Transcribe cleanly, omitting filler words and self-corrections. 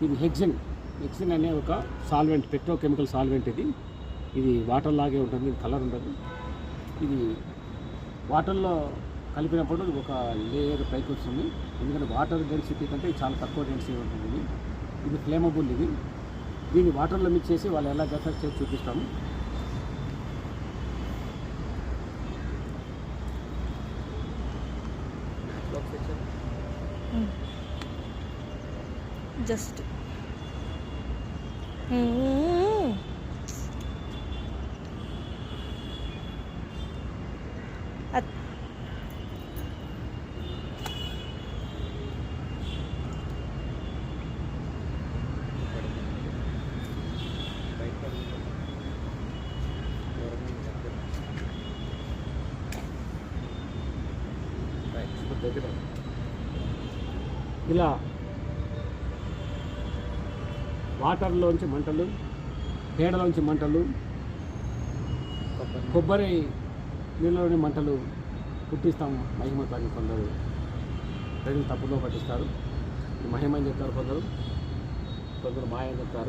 ఇది హెక్సిన్ అనే ఒక సాల్వెంట్, పెట్రోకెమికల్ సాల్వెంట్. ఇది వాటర్ లాగే ఉంటుంది, కలర్ ఉండదు. ఇది వాటర్లో కలిపినప్పుడు ఒక లేయర్ పైకి వస్తుంది, ఎందుకంటే వాటర్ డెన్సిటీ కంటే చాలా తక్కువ డెన్సిటీ ఉంటుంది. ఇది ఫ్లేమబుల్. దీన్ని వాటర్లో మిక్స్ చేసి వాళ్ళు ఎలా చేస్తారు చేసి చూపిస్తాము. జస్ట్ ఇలా వాటర్లోంచి మంటలు, పేడలోంచి మంటలు, కొబ్బరి నీళ్ళలోని మంటలు పుట్టిస్తాము మహిమ అని కొందరు ప్రజలు తప్పులో పట్టిస్తారు. మహిమ అని చెప్తారు, కొందరు మాయ అని చెప్తారు.